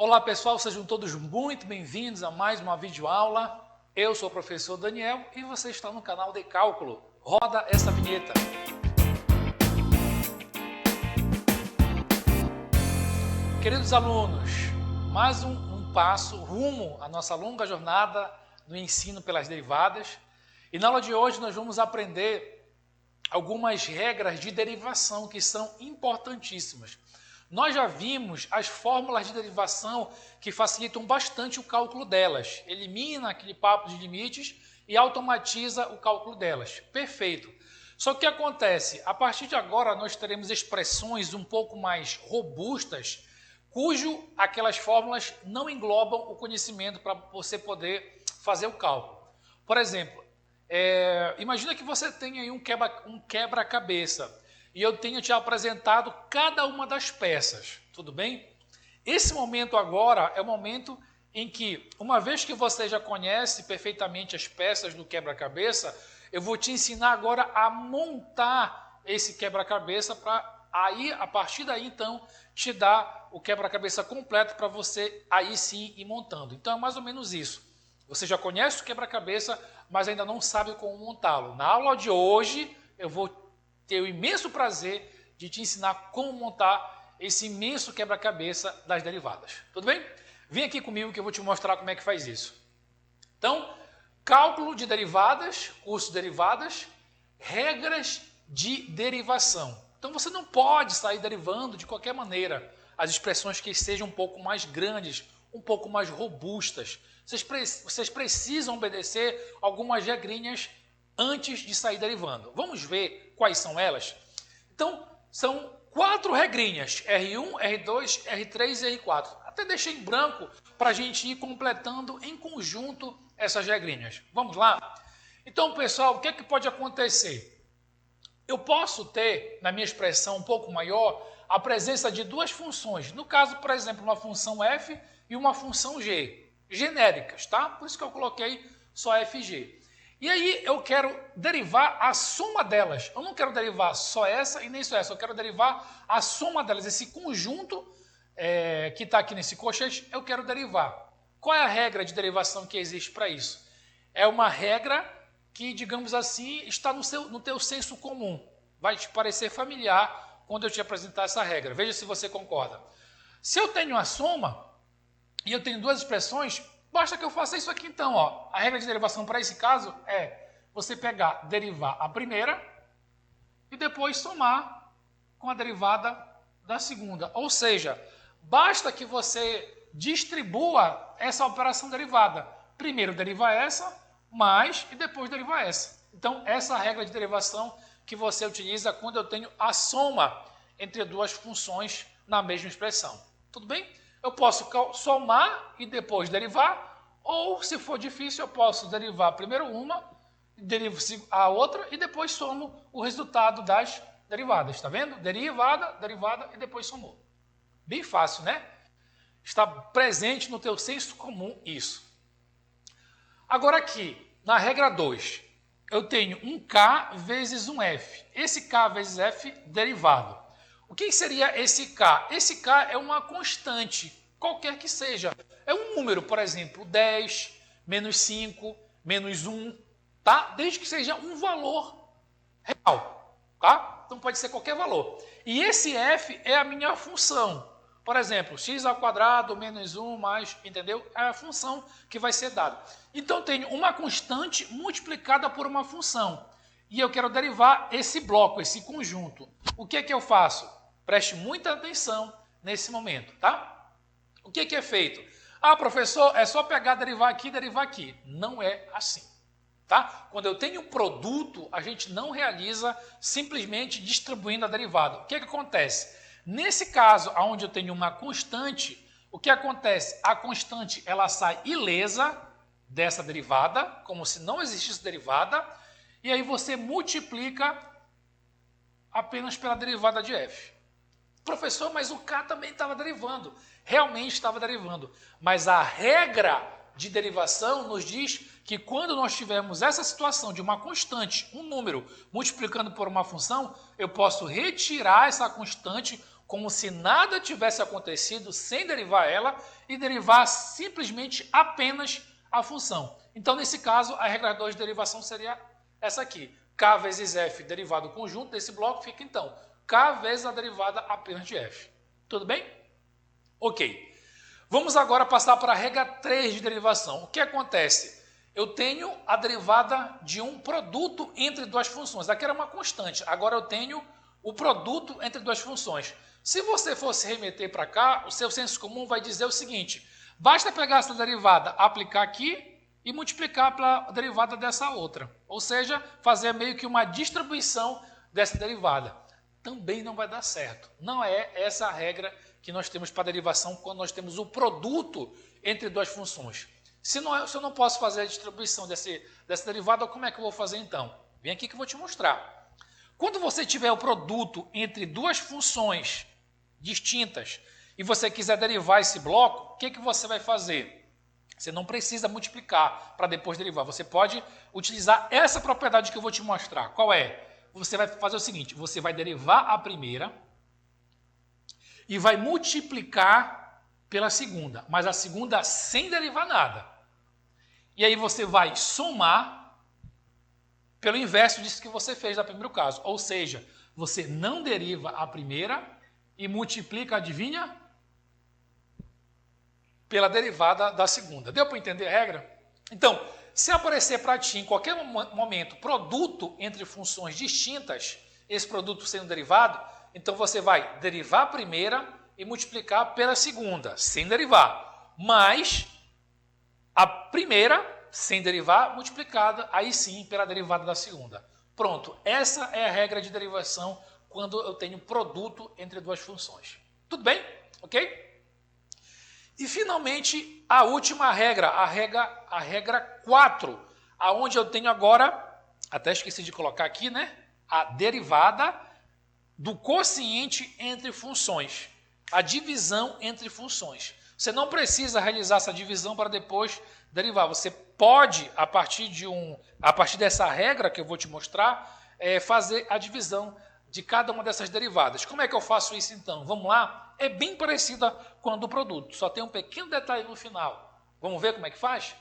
Olá pessoal, sejam todos muito bem-vindos a mais uma videoaula. Eu sou o professor Daniel e você está no canal de Cálculo. Roda essa vinheta. Queridos alunos, mais um passo rumo à nossa longa jornada no ensino pelas derivadas. E na aula de hoje nós vamos aprender algumas regras de derivação que são importantíssimas. Nós já vimos as fórmulas de derivação que facilitam bastante o cálculo delas. Elimina aquele papo de limites e automatiza o cálculo delas. Perfeito. Só que o que acontece? A partir de agora nós teremos expressões um pouco mais robustas, cujo aquelas fórmulas não englobam o conhecimento para você poder fazer o cálculo. Por exemplo, imagina que você tenha aí um quebra-cabeça. E eu tenho te apresentado cada uma das peças, tudo bem? Esse momento agora é o momento em que, uma vez que você já conhece perfeitamente as peças do quebra-cabeça, eu vou te ensinar agora a montar esse quebra-cabeça para aí, a partir daí, então, te dar o quebra-cabeça completo para você aí sim ir montando. Então é mais ou menos isso. Você já conhece o quebra-cabeça, mas ainda não sabe como montá-lo. Na aula de hoje, eu vou ter o imenso prazer de te ensinar como montar esse imenso quebra-cabeça das derivadas. Tudo bem? Vem aqui comigo que eu vou te mostrar como é que faz isso. Então, cálculo de derivadas, curso de derivadas, regras de derivação. Então, você não pode sair derivando de qualquer maneira as expressões que sejam um pouco mais grandes, um pouco mais robustas. Vocês precisam obedecer algumas regrinhas antes de sair derivando. Vamos ver quais são elas? Então, são 4 regrinhas, R1, R2, R3 e R4. Até deixei em branco para a gente ir completando em conjunto essas regrinhas. Vamos lá? Então, pessoal, o que é que pode acontecer? Eu posso ter, na minha expressão um pouco maior, a presença de duas funções. No caso, por exemplo, uma função f e uma função g, genéricas, tá? Por isso que eu coloquei só f e g. E aí eu quero derivar a soma delas. Eu não quero derivar só essa e nem só essa. Eu quero derivar a soma delas. Esse conjunto que está aqui nesse colchete, eu quero derivar. Qual é a regra de derivação que existe para isso? É uma regra que, digamos assim, está no teu senso comum. Vai te parecer familiar quando eu te apresentar essa regra. Veja se você concorda. Se eu tenho a soma e eu tenho duas expressões, basta que eu faça isso aqui então, ó. A regra de derivação para esse caso é você derivar a primeira e depois somar com a derivada da segunda. Ou seja, basta que você distribua essa operação derivada. Primeiro deriva essa, mais e depois deriva essa. Então, essa é a regra de derivação que você utiliza quando eu tenho a soma entre duas funções na mesma expressão. Tudo bem? Eu posso somar e depois derivar, ou, se for difícil, eu posso derivar primeiro uma, derivo a outra e depois somo o resultado das derivadas. Está vendo? Derivada e depois somou. Bem fácil, né? Está presente no teu senso comum isso. Agora aqui, na regra 2, eu tenho um K vezes um F. Esse K vezes F derivado. O que seria esse K? Esse K é uma constante, qualquer que seja. É um número, por exemplo, 10, menos 5, menos 1, tá? Desde que seja um valor real, tá? Então pode ser qualquer valor. E esse F é a minha função. Por exemplo, x ao quadrado menos 1 mais, entendeu? É a função que vai ser dada. Então tenho uma constante multiplicada por uma função. E eu quero derivar esse bloco, esse conjunto. O que é que eu faço? Preste muita atenção nesse momento, tá? O que é que é feito? Ah, professor, é só pegar, derivar aqui e derivar aqui. Não é assim, tá? Quando eu tenho um produto, a gente não realiza simplesmente distribuindo a derivada. O que é que acontece? Nesse caso, onde eu tenho uma constante, o que acontece? A constante ela sai ilesa dessa derivada, como se não existisse derivada, e aí você multiplica apenas pela derivada de f. Professor, mas o K também estava derivando. Realmente estava derivando. Mas a regra de derivação nos diz que quando nós tivermos essa situação de uma constante, um número, multiplicando por uma função, eu posso retirar essa constante como se nada tivesse acontecido sem derivar ela e derivar simplesmente apenas a função. Então, nesse caso, a regra 2 de derivação seria essa aqui. K vezes F derivado conjunto desse bloco fica, então, K vezes a derivada apenas de F. Tudo bem? Ok. Vamos agora passar para a regra 3 de derivação. O que acontece? Eu tenho a derivada de um produto entre duas funções. Aqui era uma constante, agora eu tenho o produto entre duas funções. Se você fosse remeter para cá, o seu senso comum vai dizer o seguinte: basta pegar essa derivada, aplicar aqui e multiplicar pela derivada dessa outra. Ou seja, fazer meio que uma distribuição dessa derivada. Também não vai dar certo. Não é essa a regra que nós temos para a derivação quando nós temos o produto entre duas funções. Se eu não posso fazer a distribuição dessa derivada, como é que eu vou fazer então? Vem aqui que eu vou te mostrar. Quando você tiver o produto entre duas funções distintas e você quiser derivar esse bloco, o que você vai fazer? Você não precisa multiplicar para depois derivar. Você pode utilizar essa propriedade que eu vou te mostrar. Qual é? Você vai fazer o seguinte: você vai derivar a primeira e vai multiplicar pela segunda, mas a segunda sem derivar nada. E aí você vai somar pelo inverso disso que você fez no primeiro caso. Ou seja, você não deriva a primeira e multiplica, adivinha? Pela derivada da segunda. Deu para entender a regra? Então, se aparecer para ti em qualquer momento produto entre funções distintas, esse produto sendo derivado, então você vai derivar a primeira e multiplicar pela segunda, sem derivar. Mas a primeira, sem derivar, multiplicada, aí sim, pela derivada da segunda. Pronto, essa é a regra de derivação quando eu tenho produto entre duas funções. Tudo bem? Ok? E, finalmente, a última regra, a regra 4, aonde eu tenho agora, até esqueci de colocar aqui, né? A derivada do quociente entre funções, a divisão entre funções. Você não precisa realizar essa divisão para depois derivar. Você pode, a partir dessa regra que eu vou te mostrar, fazer a divisão de cada uma dessas derivadas. Como é que eu faço isso então? Vamos lá? É bem parecida com a do produto, só tem um pequeno detalhe no final. Vamos ver como é que faz?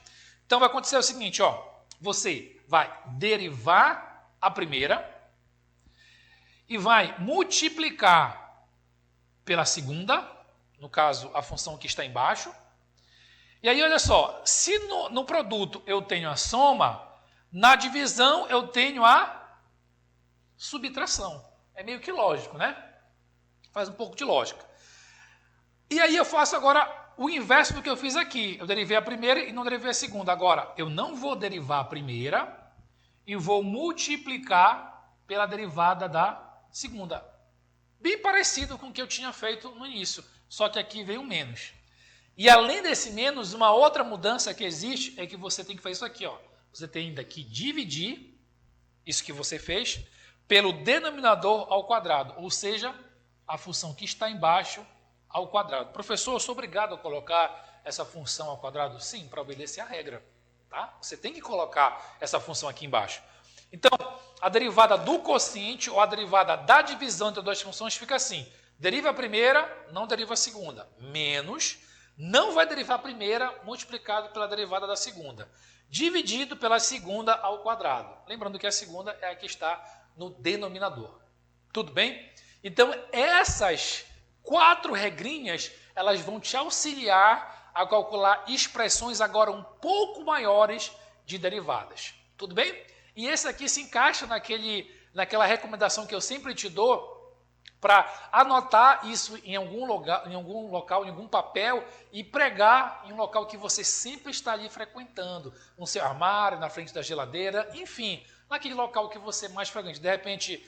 Então vai acontecer o seguinte, ó, você vai derivar a primeira e vai multiplicar pela segunda, no caso a função que está embaixo. E aí olha só, se no produto eu tenho a soma, na divisão eu tenho a subtração. É meio que lógico, né? Faz um pouco de lógica. E aí eu faço agora o inverso do que eu fiz aqui. Eu derivei a primeira e não derivei a segunda. Agora, eu não vou derivar a primeira e vou multiplicar pela derivada da segunda. Bem parecido com o que eu tinha feito no início, só que aqui veio menos. E além desse menos, uma outra mudança que existe é que você tem que fazer isso aqui, ó. Você tem ainda que dividir isso que você fez pelo denominador ao quadrado, ou seja, a função que está embaixo ao quadrado. Professor, eu sou obrigado a colocar essa função ao quadrado? Sim, para obedecer a regra. Tá? Você tem que colocar essa função aqui embaixo. Então, a derivada do quociente ou a derivada da divisão entre duas funções fica assim. Deriva a primeira, não deriva a segunda. Menos, não vai derivar a primeira multiplicado pela derivada da segunda. Dividido pela segunda ao quadrado. Lembrando que a segunda é a que está no denominador. Tudo bem? Então, essas 4 regrinhas, elas vão te auxiliar a calcular expressões agora um pouco maiores de derivadas. Tudo bem? E esse aqui se encaixa naquela recomendação que eu sempre te dou para anotar isso em algum local, em algum papel e pregar em um local que você sempre está ali frequentando, no seu armário, na frente da geladeira, enfim, naquele local que você mais frequenta. De repente,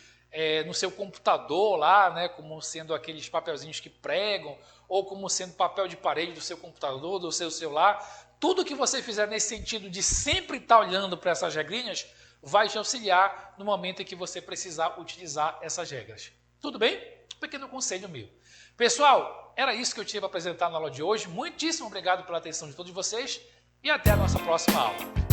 no seu computador lá, né, como sendo aqueles papelzinhos que pregam, ou como sendo papel de parede do seu computador, do seu celular. Tudo que você fizer nesse sentido de sempre estar olhando para essas regrinhas vai te auxiliar no momento em que você precisar utilizar essas regras. Tudo bem? Um pequeno conselho meu. Pessoal, era isso que eu tinha para apresentar na aula de hoje. Muitíssimo obrigado pela atenção de todos vocês e até a nossa próxima aula.